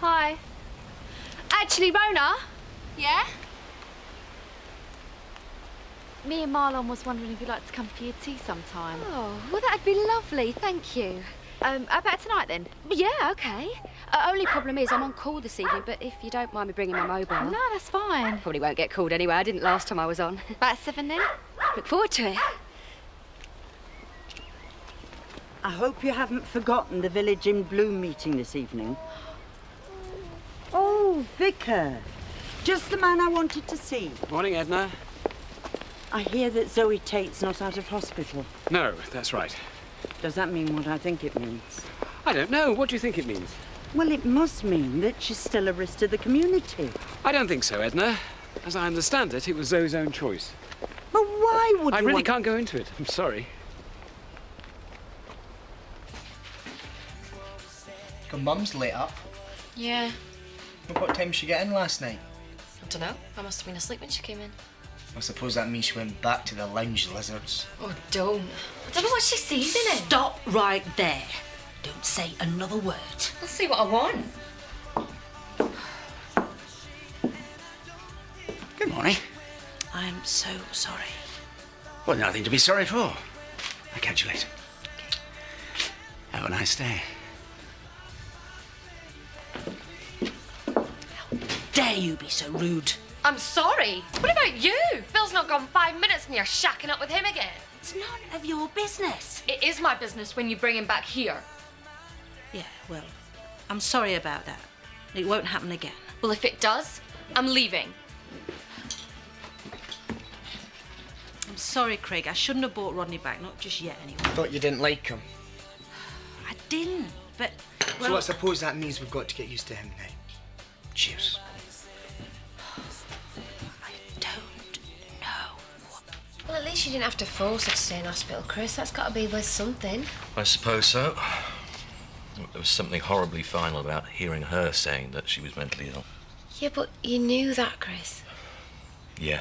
Hi. Actually, Rona. Yeah? Me and Marlon was wondering if you'd like to come for your tea sometime. Oh, well, that'd be lovely, thank you. How about tonight then? Yeah, OK. Only problem is I'm on call this evening, but if you don't mind me bringing my mobile... No, that's fine. Probably won't get called anyway. I didn't last time I was on. About 7 then? Look forward to it. I hope you haven't forgotten the Village in Bloom meeting this evening. Oh, Vicar. Just the man I wanted to see. Morning, Edna. I hear that Zoe Tate's not out of hospital. No, that's right. Does that mean what I think it means? I don't know. What do you think it means? Well, it must mean that she's still a risk to the community. I don't think so, Edna. As I understand it, it was Zoe's own choice. But why would I you really can't go into it. I'm sorry. Your mum's lit up. Yeah. What time did she get in last night? I don't know. I must have been asleep when she came in. I suppose that means she went back to the lounge lizards. Oh, don't. I don't know what she sees in it. Stop right there. Don't say another word. I'll see what I want. Good morning. I'm so sorry. Well, nothing to be sorry for. I'll catch you later. Have a nice day. Dare you be so rude? I'm sorry. What about you? Phil's not gone 5 minutes and you're shacking up with him again. It's none of your business. It is my business when you bring him back here. Yeah, well, I'm sorry about that. It won't happen again. Well, if it does, I'm leaving. I'm sorry, Craig. I shouldn't have brought Rodney back, not just yet anyway. Thought you didn't like him. I didn't, but... Well, So I suppose that means we've got to get used to him now. Cheers. I don't know what... Well, at least you didn't have to force her to stay in hospital, Chris. That's got to be worth something. I suppose so. There was something horribly final about hearing her saying that she was mentally ill. Yeah, but you knew that, Chris. Yeah.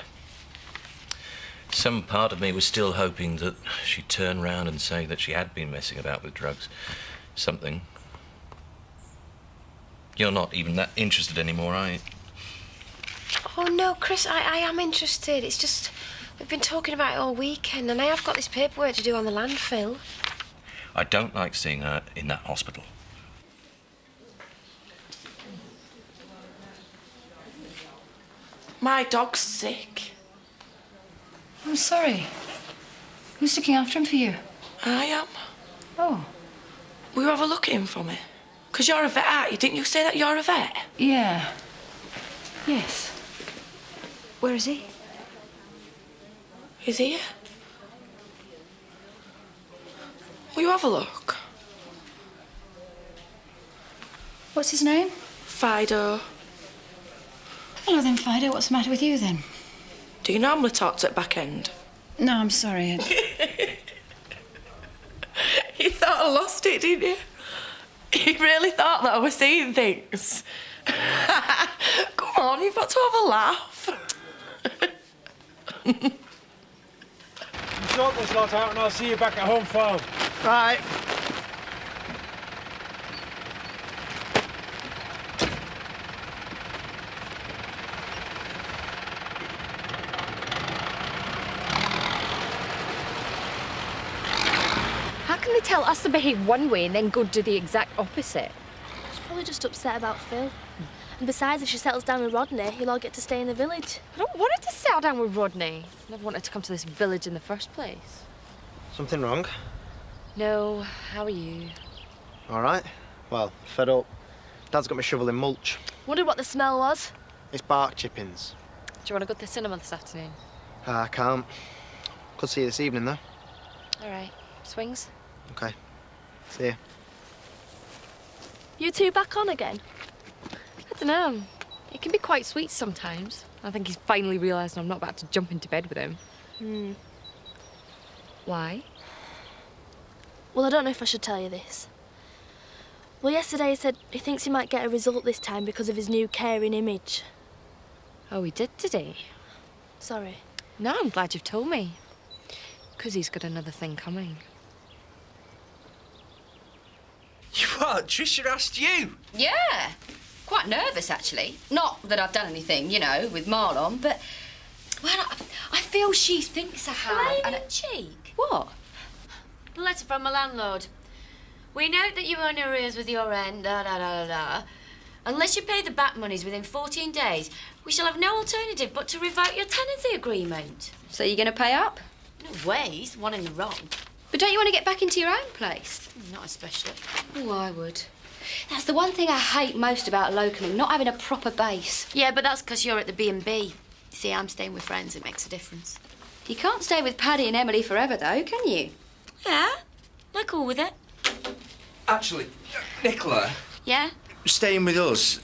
Some part of me was still hoping that she'd turn round and say that she had been messing about with drugs. Something. You're not even that interested anymore, are you? Oh, no, Chris, I am interested. It's just, we've been talking about it all weekend, and I have got this paperwork to do on the landfill. I don't like seeing her in that hospital. My dog's sick. I'm sorry. Who's looking after him for you? I am. Oh. Will you have a look at him for me? Because you're a vet, aren't you? Didn't you say that you're a vet? Yeah. Yes. Where is he? He's here. Will you have a look? What's his name? Fido. Hello then, Fido. What's the matter with you then? Do you normally talk to the back end? No, I'm sorry. You thought I lost it, didn't you? You really thought that I was seeing things? Come on, you've got to have a laugh. Sort this lot out and I'll see you back at home farm. Right. How can they tell us to behave one way and then go do the exact opposite? She's probably just upset about Phil. And besides, if she settles down with Rodney, you'll all get to stay in the village. I don't want her to settle down with Rodney. I never wanted to come to this village in the first place. Something wrong? No, how are you? All right. Well, fed up. Dad's got me shoveling mulch. Wondered what the smell was. It's bark chippings. Do you want to go to the cinema this afternoon? I can't. Could see you this evening, though. All right. Swings? OK. See you. You two back on again? I don't know. It can be quite sweet sometimes. I think he's finally realised I'm not about to jump into bed with him. Hmm. Why? Well, I don't know if I should tell you this. Well, yesterday he said he thinks he might get a result this time because of his new caring image. Oh, he did today? Sorry. No, I'm glad you've told me. Because he's got another thing coming. What? Trisha asked you? Yeah. Quite nervous, actually. Not that I've done anything, you know, with Marlon, but... Well, I feel she thinks I have. Lady Cheek. What? A letter from my landlord. We note that you are in arrears with your rent, da-da-da-da-da. Unless you pay the back monies within 14 days, we shall have no alternative but to revoke your tenancy agreement. So you're going to pay up? No way, he's the one in the wrong. But don't you want to get back into your own place? Not especially. Oh, I would. That's the one thing I hate most about locoming, not having a proper base. Yeah, but that's because you're at the B&B. See, I'm staying with friends, it makes a difference. You can't stay with Paddy and Emily forever, though, can you? Yeah, I'm cool with it. Actually, Nicola... Yeah? Staying with us,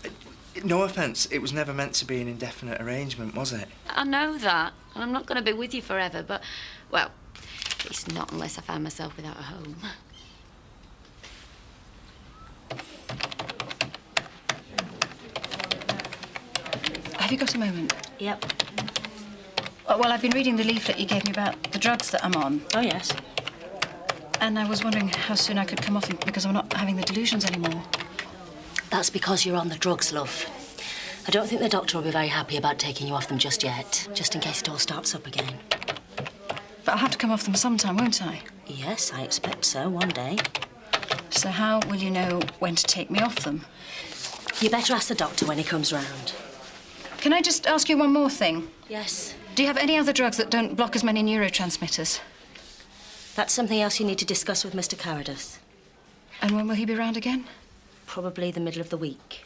no offence, it was never meant to be an indefinite arrangement, was it? I know that, and I'm not going to be with you forever, but, well, at least not unless I find myself without a home. Have you got a moment? Yep. Well, I've been reading the leaflet you gave me about the drugs that I'm on. Oh, yes. And I was wondering how soon I could come off them because I'm not having the delusions anymore. That's because you're on the drugs, love. I don't think the doctor will be very happy about taking you off them just yet, just in case it all starts up again. But I'll have to come off them sometime, won't I? Yes, I expect so, one day. So how will you know when to take me off them? You better ask the doctor when he comes round. Can I just ask you one more thing? Yes. Do you have any other drugs that don't block as many neurotransmitters? That's something else you need to discuss with Mr. Carradus. And when will he be round again? Probably the middle of the week.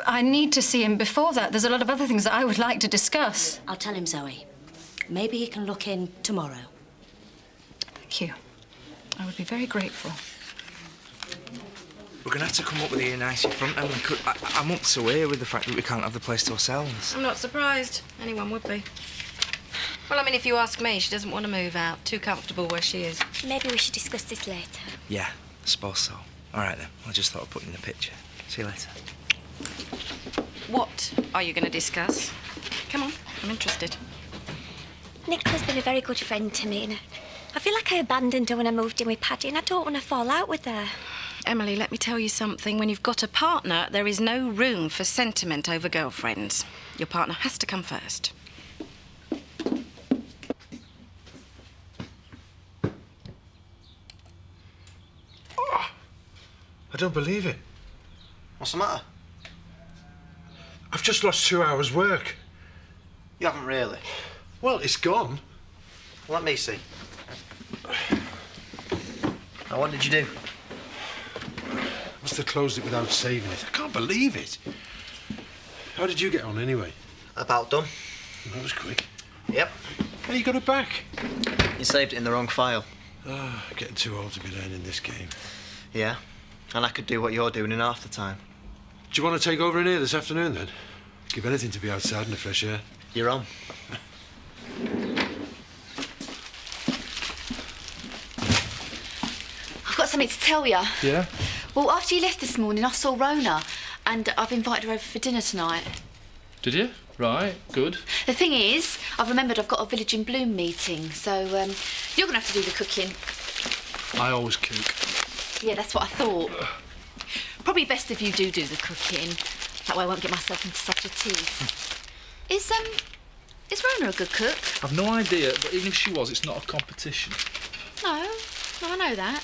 I need to see him before that. There's a lot of other things that I would like to discuss. I'll tell him, Zoe. Maybe he can look in tomorrow. Thank you. I would be very grateful. We're going to have to come up with a nice front end. I'm up to here with the fact that we can't have the place to ourselves. I'm not surprised. Anyone would be. Well, I mean, if you ask me, she doesn't want to move out. Too comfortable where she is. Maybe we should discuss this later. Yeah, I suppose so. All right, then. I just thought I'd put in the picture. See you later. What are you going to discuss? Come on, I'm interested. Nicola's been a very good friend to me, and I feel like I abandoned her when I moved in with Paddy, and I don't want to fall out with her. Emily, let me tell you something. When you've got a partner, there is no room for sentiment over girlfriends. Your partner has to come first. Oh, I don't believe it. What's the matter? I've just lost 2 hours' work. You haven't really? Well, it's gone. Let me see. Now, what did you do? Must have closed it without saving it. I can't believe it. How did you get on, anyway? About done. That was quick. Yep. Hey, you got it back? You saved it in the wrong file. Ah, getting too old to be learning this game. Yeah. And I could do what you're doing in half the time. Do you want to take over in here this afternoon, then? Give anything to be outside in the fresh air. You're on. I've got something to tell you. Yeah? Well, after you left this morning, I saw Rona, and I've invited her over for dinner tonight. Did you? Right, good. The thing is, I've remembered I've got a Village in Bloom meeting, so you're going to have to do the cooking. I always cook. Yeah, that's what I thought. Probably best if you do the cooking. That way I won't get myself into such a tease. Is Rona a good cook? I've no idea, but even if she was, it's not a competition. No, I know that.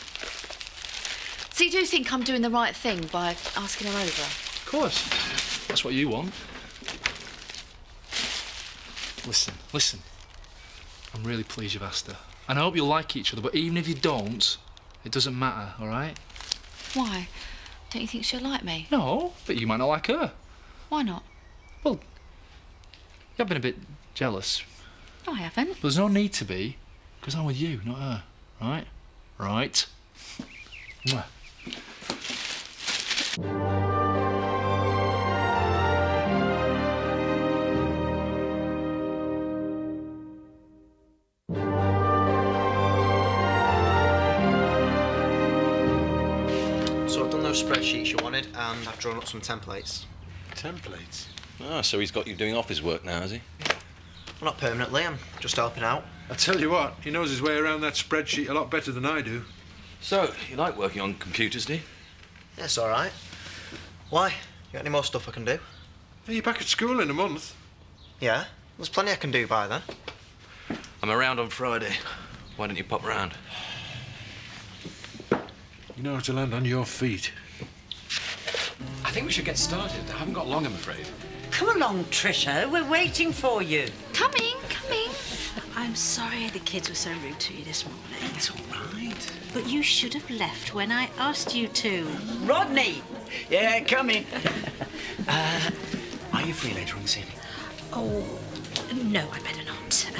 So you do think I'm doing the right thing by asking her over? Of course. That's what you want. Listen. I'm really pleased you've asked her. And I hope you'll like each other, but even if you don't, it doesn't matter, all right? Why? Don't you think she'll like me? No, but you might not like her. Why not? Well, you've been a bit jealous. No, I haven't. But there's no need to be, because I'm with you, not her. Right? Right. Mwah. So I've done those spreadsheets you wanted, and I've drawn up some templates. Templates? Ah, so he's got you doing office work now, has he? Well, not permanently, I'm just helping out. I tell you what, he knows his way around that spreadsheet a lot better than I do. So, you like working on computers, do you? Yes, all right. Why? got any more stuff I can do? Are you back at school in a month? Yeah, there's plenty I can do by then. I'm around on Friday. Why don't you pop round? You know how to land on your feet. I think we should get started. I haven't got long, I'm afraid. Come along, Trisha. We're waiting for you. Coming. I'm sorry the kids were so rude to you this morning. It's all right. But you should have left when I asked you to. Rodney! Yeah, come in. Are you free later on this evening? Oh, no, I better not.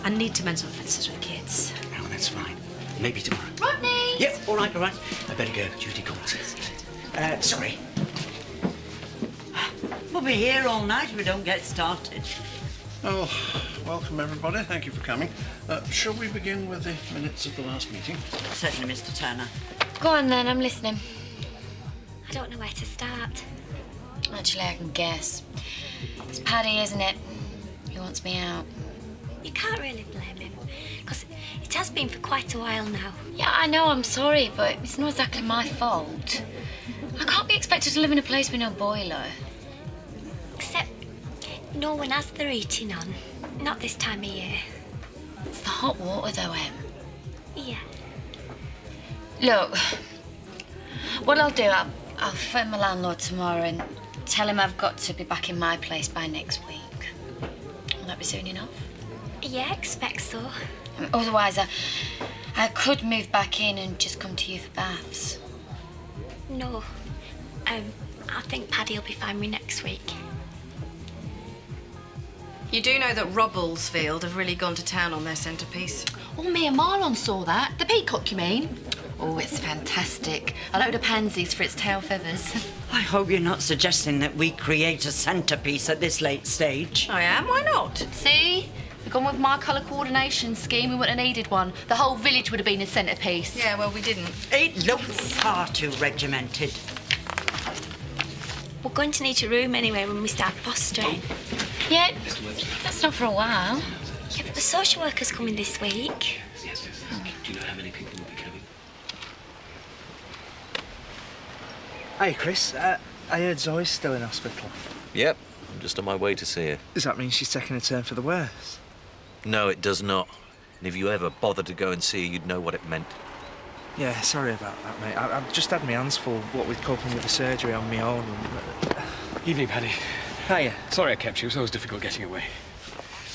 I need to mend some fences with the kids. Oh, that's fine. Maybe tomorrow. Rodney! Yep, all right, all right. I better go. Duty calls. Sorry. We'll be here all night if we don't get started. Oh, welcome everybody. Thank you for coming. Shall we begin with the minutes of the last meeting? Certainly, Mr. Turner. Go on then, I'm listening. I don't know where to start. Actually, I can guess. It's Paddy, isn't it? He wants me out. You can't really blame him, because it has been for quite a while now. Yeah, I know I'm sorry, but it's not exactly my fault. I can't be expected to live in a place with no boiler. Except no one has their heating on. Not this time of year. It's the hot water, though, Em. Yeah. Look, what I'll do, I'll phone my landlord tomorrow and tell him I've got to be back in my place by next week. Will that be soon enough? Yeah, I expect so. Otherwise, I could move back in and just come to you for baths. No. I think Paddy will be fine with next week. You do know that Robblesfield have really gone to town on their centrepiece. Oh, me and Marlon saw that. The peacock, you mean? Oh, it's fantastic. A load of pansies for its tail feathers. I hope you're not suggesting that we create a centrepiece at this late stage. I am, why not? See? We've gone with my colour coordination scheme. We wouldn't have needed one. The whole village would have been a centrepiece. Yeah, well, we didn't. It looked far too regimented. We're going to need a room anyway when we start fostering. Yeah, that's not for a while. Yeah, but the social worker's coming this week. Yes. Do you know how many people will be coming? Hey, Chris. I heard Zoe's still in hospital. Yep, I'm just on my way to see her. Does that mean she's taking a turn for the worse? No, it does not. And if you ever bothered to go and see her, you'd know what it meant. Yeah, sorry about that, mate. I've just had my hands full, what with coping with the surgery on my own. Evening, Paddy. Hiya. Sorry I kept you. It was always difficult getting away.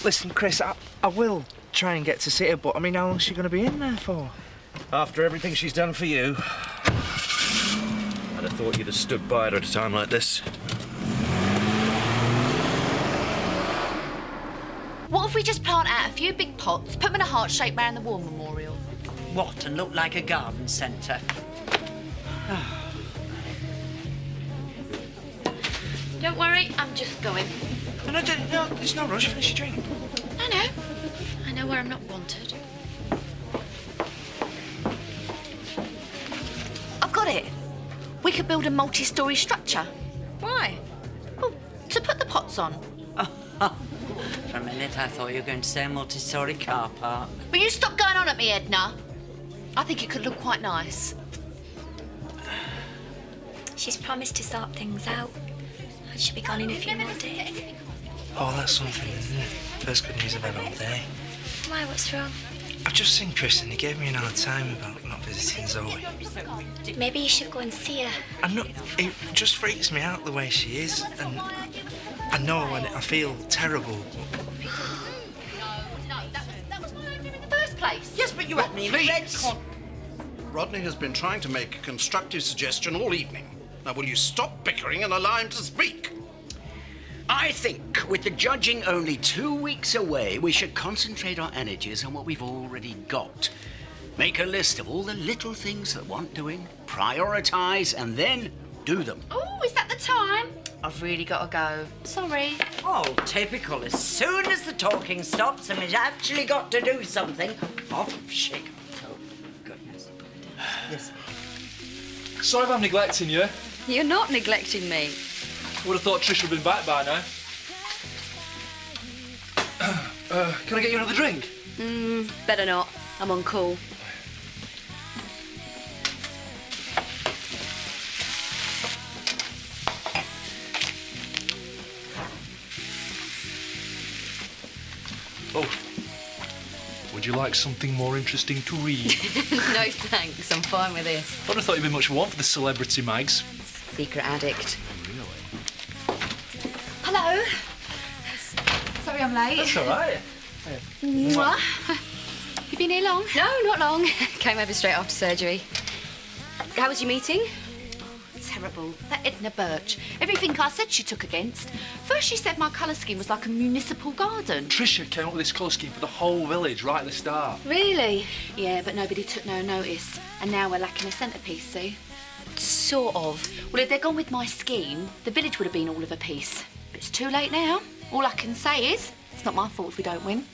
Listen, Chris, I will try and get to see her, but, I mean, how long's she going to be in there for? After everything she's done for you, I'd have thought you'd have stood by her at a time like this. What if we just plant out a few big pots, put them in a heart shape round the war memorial? What, and look like a garden centre? Don't worry, I'm just going. No, there's no rush. Finish your drink. I know where I'm not wanted. I've got it. We could build a multi-storey structure. Why? Well, to put the pots on. For a minute, I thought you were going to say a multi-storey car park. Will you stop going on at me, Edna? I think it could look quite nice. She's promised to sort things out. She'll be gone in a few more days. Oh, that's something, isn't it? First good news I've had all day. Why, what's wrong? I've just seen Chris and he gave me an hard time about not visiting Zoe. Maybe you should go and see her. I'm not... It just freaks me out the way she is, and I know and I feel terrible. That was my idea in the first place. Yes, but you had me in the red corner. Rodney has been trying to make a constructive suggestion all evening. Now, will you stop bickering and allow him to speak? I think, with the judging only 2 weeks away, we should concentrate our energies on what we've already got. Make a list of all the little things that want doing, prioritise, and then do them. Oh, is that the time? I've really got to go. Sorry. Oh, typical. As soon as the talking stops and we've actually got to do something, off she goes. Oh, goodness. Yes. Sorry if I'm neglecting you. You're not neglecting me. Would have thought Trish would have been back by now. Can I get you another drink? Better not. I'm on call. would you like something more interesting to read? No thanks, I'm fine with this. I wouldn't have thought you'd be much one for the celebrity mags. Secret addict. Really? Hello. Sorry I'm late. That's all right. Mwah. You been here long? No, not long. Came over straight after surgery. How was your meeting? Terrible. That Edna Birch. Everything I said she took against. First she said my colour scheme was like a municipal garden. Tricia came up with this colour scheme for the whole village right at the start. Really? Yeah, but nobody took no notice. And now we're lacking a centrepiece, see? Sort of. Well, if they'd gone with my scheme, the village would have been all of a piece. But it's too late now. All I can say is, it's not my fault if we don't win.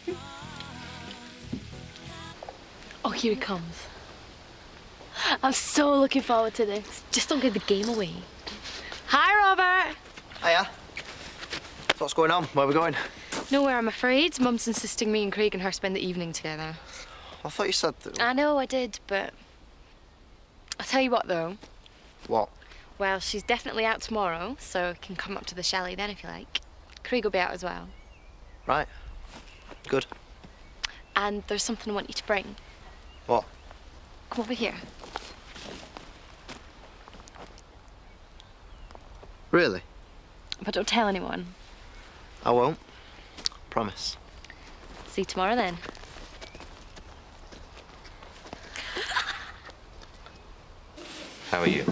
Oh, here he comes. I'm so looking forward to this. Just don't give the game away. Hi, Robert. Hiya. So what's going on? Where are we going? Nowhere, I'm afraid. Mum's insisting me and Craig and her spend the evening together. I thought you said that... I know, I did, but... I'll tell you what, though. What? Well, she's definitely out tomorrow, so you can come up to the chalet then if you like. Craig will be out as well. Right. Good. And there's something I want you to bring. What? Come over here. Really? But don't tell anyone. I won't. Promise. See you tomorrow then. How are you?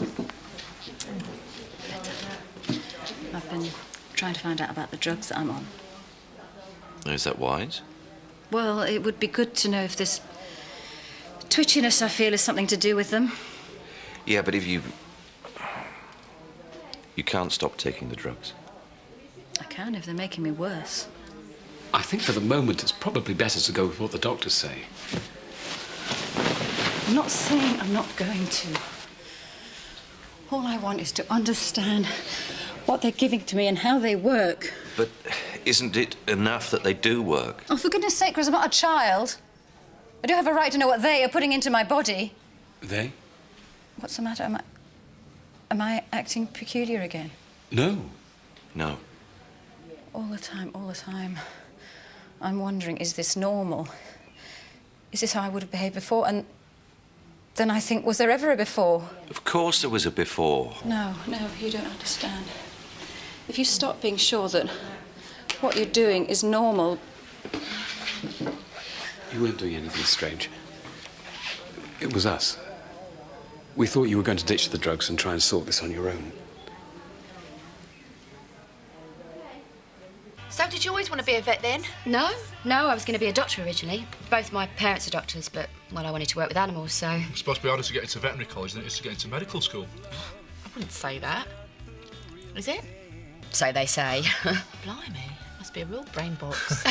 I've been trying to find out about the drugs that I'm on. Is that wise? Well, it would be good to know if this twitchiness I feel is something to do with them. Yeah, but if you can't stop taking the drugs. I can if they're making me worse. I think for the moment it's probably better to go with what the doctors say. I'm not saying I'm not going to. All I want is to understand what they're giving to me and how they work. But isn't it enough that they do work? Oh, for goodness sake, Chris, I'm not a child. I do have a right to know what they are putting into my body. They? What's the matter? Am I acting peculiar again? No. No. All the time. I'm wondering, is this normal? Is this how I would have behaved before? And then I think, was there ever a before? Of course there was a before. No, you don't understand. If you stop being sure that what you're doing is normal... You weren't doing anything strange. It was us. We thought you were going to ditch the drugs and try and sort this on your own. So did you always want to be a vet then? No, I was going to be a doctor originally. Both my parents are doctors, but, well, I wanted to work with animals, so... It's supposed to be harder to get into veterinary college than it is to get into medical school. I wouldn't say that. Is it? So they say. Blimey, must be a real brain box.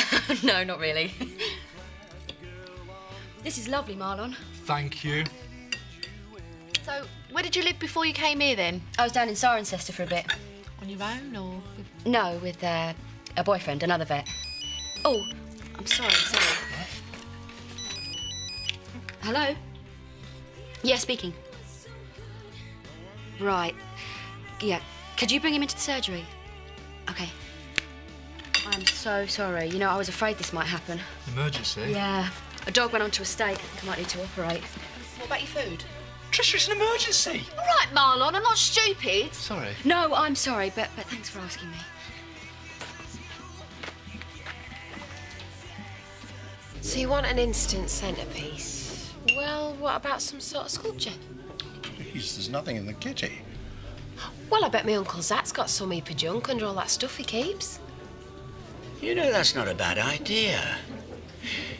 No, not really. This is lovely, Marlon. Thank you. So, where did you live before you came here then? I was down in Cirencester for a bit. On your own or...? No, with a boyfriend, another vet. Oh, I'm sorry. Hello? Yeah, speaking. Right. Yeah. Could you bring him into the surgery? Okay. I'm so sorry. You know, I was afraid this might happen. Emergency? Yeah. A dog went onto a stake. I think I might need to operate. What about your food? Tricia, it's an emergency. All right, Marlon, I'm not stupid. Sorry. No, I'm sorry, but thanks for asking me. So you want an instant centrepiece? Well, what about some sort of sculpture? Please, there's nothing in the kitty. Well, I bet my Uncle Zat's got some heap of junk under all that stuff he keeps. You know, that's not a bad idea.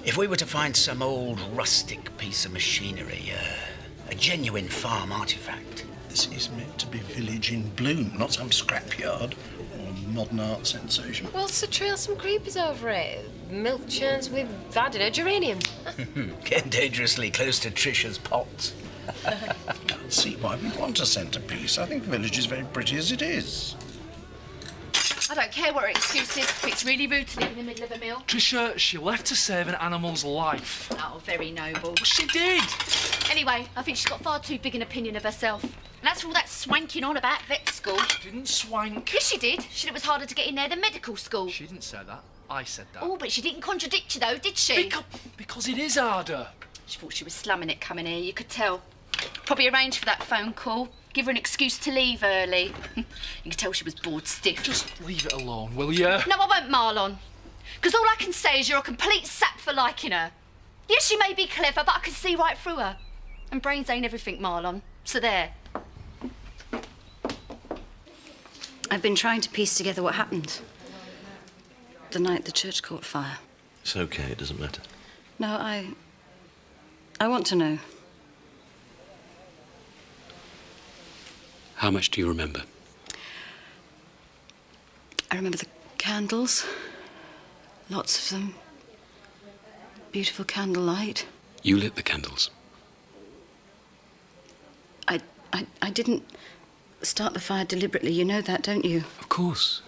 If we were to find some old rustic piece of machinery, a genuine farm artifact. This is meant to be village in bloom, not some scrapyard or modern art sensation. Well, so trail some creepers over it. Milk churns with, I don't know, geraniums. Get dangerously close to Tricia's pots. Can't see why we want a centrepiece. I think the village is very pretty as it is. I don't care what her excuse is if it's really rude to leave in the middle of a meal. Tricia, she left to save an animal's life. Oh, very noble. Well, she did. Anyway, I think she's got far too big an opinion of herself. And that's for all that swanking on about vet school. She didn't swank. Yes, she did. She said it was harder to get in there than medical school. She didn't say that. I said that. Oh, but she didn't contradict you, though, did she? Because it is harder. She thought she was slumming it coming here, you could tell. Probably arranged for that phone call. Give her an excuse to leave early. You could tell she was bored stiff. Just leave it alone, will you? No, I won't, Marlon. Because all I can say is you're a complete sap for liking her. Yes, she may be clever, but I can see right through her. And brains ain't everything, Marlon. So there. I've been trying to piece together what happened the night the church caught fire. It's okay, it doesn't matter. No, I want to know. How much do you remember? I remember the candles. Lots of them. Beautiful candlelight. You lit the candles. I didn't start the fire deliberately. You know that, don't you? Of course.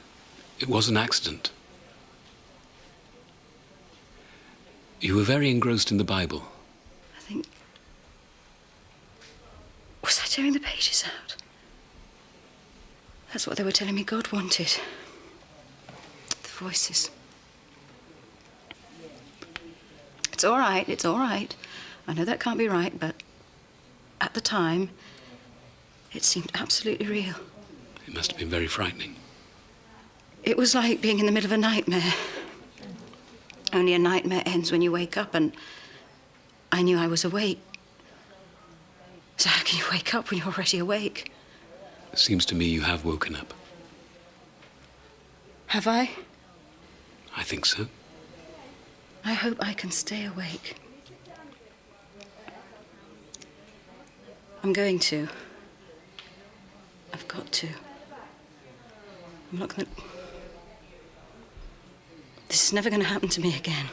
It was an accident. You were very engrossed in the Bible. I think... Was I tearing the pages out? That's what they were telling me God wanted. The voices. It's all right, it's all right. I know that can't be right, but at the time, it seemed absolutely real. It must have been very frightening. It was like being in the middle of a nightmare. Only a nightmare ends when you wake up, and I knew I was awake. So how can you wake up when you're already awake? It seems to me you have woken up. Have I? I think so. I hope I can stay awake. I'm going to. I've got to. I'm not gonna... This is never gonna happen to me again.